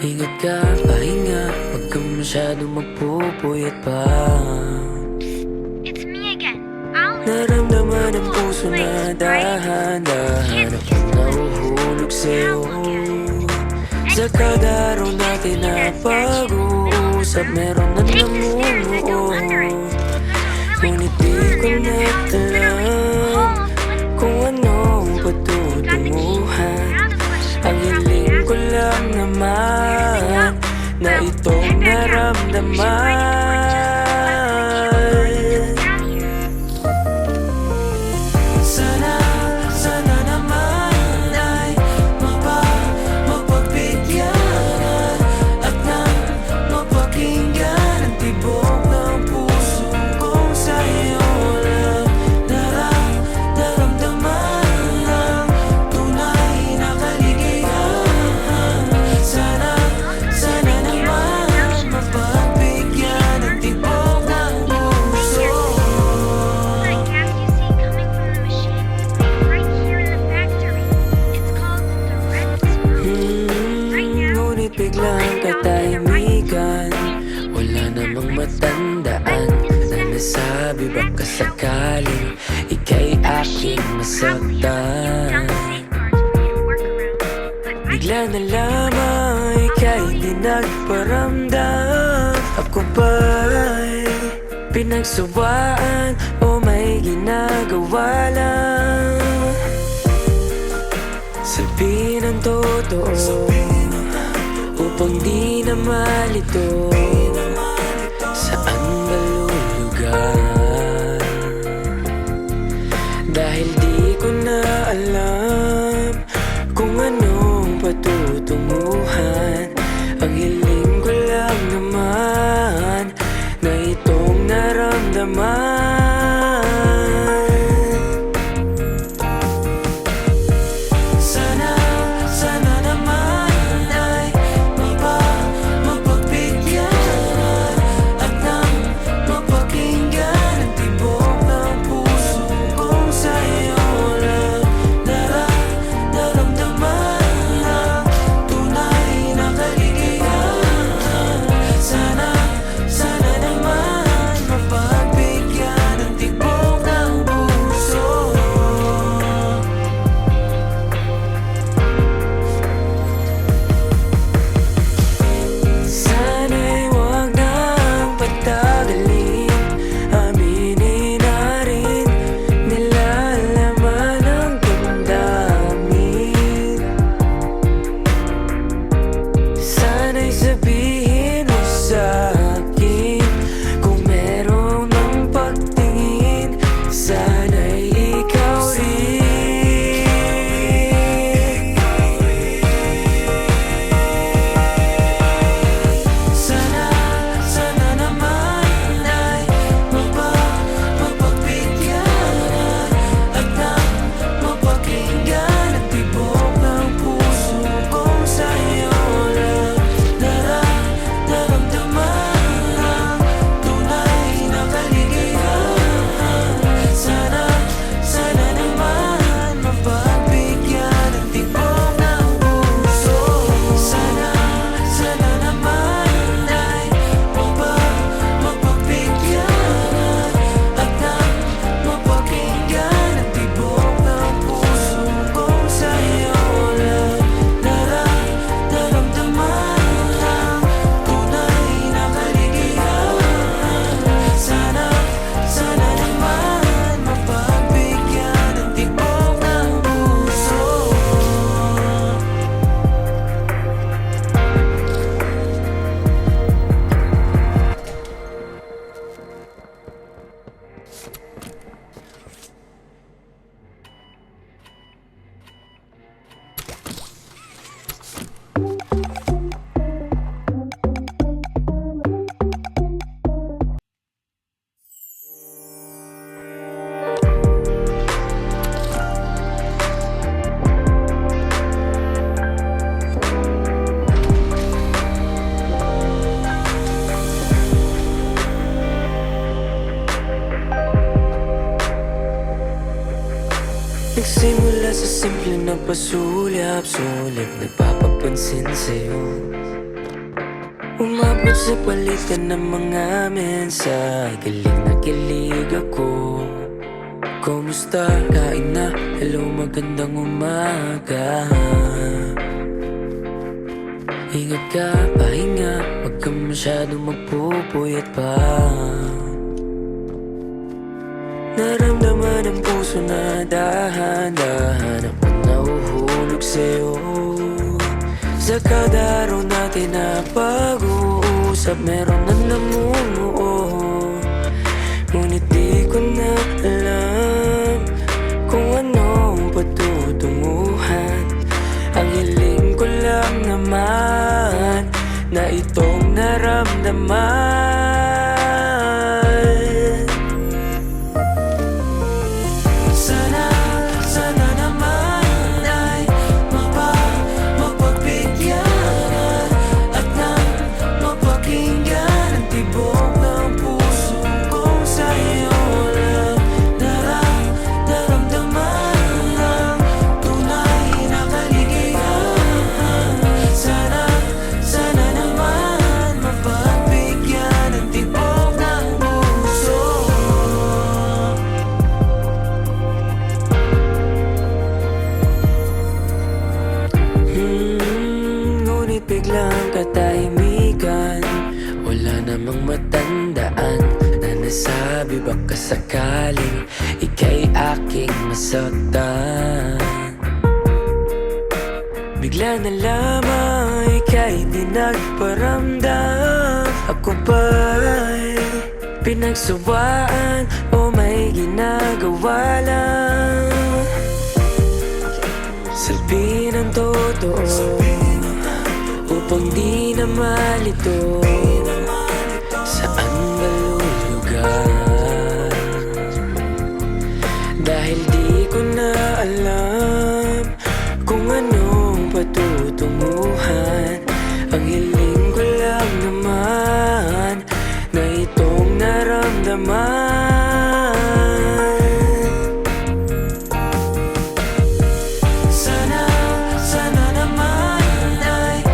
Ingat ka, pahinga, huwag ka masyadong magpupuyat pa. It's me again. I'll Naramdaman ang puso na dahan-dahan akong nahuhulog sa'yo. Sa kada araw natin na pag-uusap, meron na namumuo. Ngunit di ko natalam kung anong patutunguhan. Ang hiling ko lang naman na itong naramdaman. Sana naman ay mapagbigyan at nang mapakinggan ang tibok ng puso kong sa'yo lang naramdaman ng tunay na kaligayahan. Sana naman mapagbigyan ang tibok ng puso. that gas you see coming from the machine is right here in the factory. It's called the red smoke. Right now, Ngunit biglang katahimikan, wala namang matandaan na nasabi baka sakaling ika'y aking masaktan. Bigla na lamang ika'y di nagparamdam. Ako ba'y pinagsawaan o may ginagawa lang? Sabihin ang totoo upang di na malito. Saan ba lulugar? Dahil di ko na alam kung anong patutunguhan. Ang hiling ko lang naman na itong naramdaman. Sana naman ay mapagbigyan at nang mapakinggan ang tibok ng puso kong sa'yo lang napasulap-sulap, nagpapapansin sa'yo. Umabot sa palitan ng mga mensahe, kilig na kilig ako. Kumusta? Kain na? Hello, magandang umaga. Ingat ka, pahinga, huwag ka masyadong magpupuyat pa. Naramdaman ang puso na dahan-dahan ako nahuhulog sa'yo. Sa kada araw natin na pag-uusap, meron na namumuo. Ngunit di ko na alam kung anong patutunguhan. Ang hiling ko lang naman na itong naramdaman. Sana naman ay mapagbigyan at nang mapakinggan ang tibok ng puso kong sa'yo lang naramdaman ng tunay na kaligayahan. Sana naman mapagbigyan ang tibok ng puso. Ngunit biglang katahimikan, wala namang matandaan na nasabi baka sakaling ika'y aking masaktan. Bigla na lamang ika'y di nagparamdam. Ako ba'y pinagsawaan o may ginagawa lang? Salpin ang totoo upang di na malito. Saan ba lulugar? Dahil di ko na alam kung anong patutunguhan. Ang hiling ko lang naman na itong naramdaman. Sana naman ay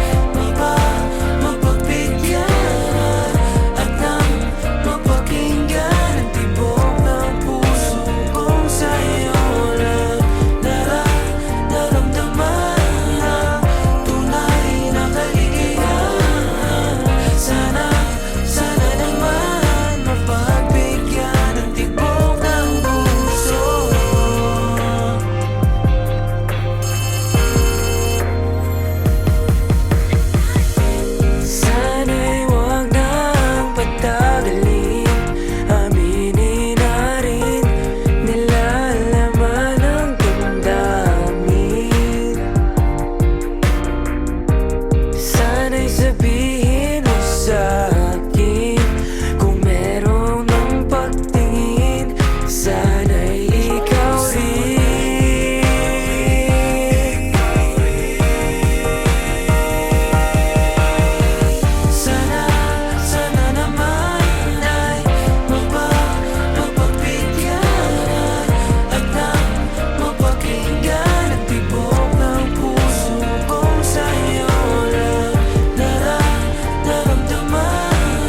mapagbigyan at nang mapakinggan ang tibok ng puso kong sa'yo lang naramdaman ang tunay na kaligayahan. Sana naman mapagbigyan ang tibok ng puso. Sana'y huwag nang patagalin, aminin na rin nilalaman ang damdamin. Sana'y sabihin mo sa'kin kung meron ng pagtingin. Sana'y ikaw rin. Sana naman ay mapagbigyan at nang mapakinggan ang tibok ng puso kong sa'yo lang naramdaman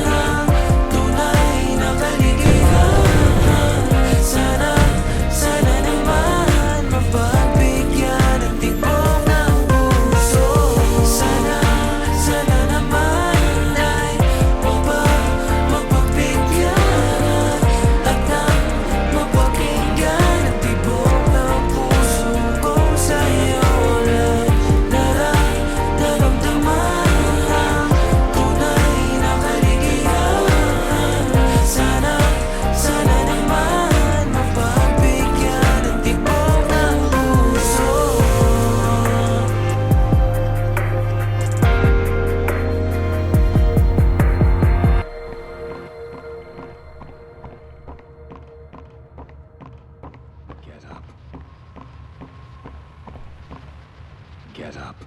ang tunay na kaligayahan. Sana naman mapagbigyan ang tibok ng puso. Sana naman ay mapagbigyan at nang mapakinggan ang tibok ng puso kong sa'yo lang naramdaman ang tunay na kaligayahan. Sana naman mapagbigyan ang tibok ng puso. Get up. Get up.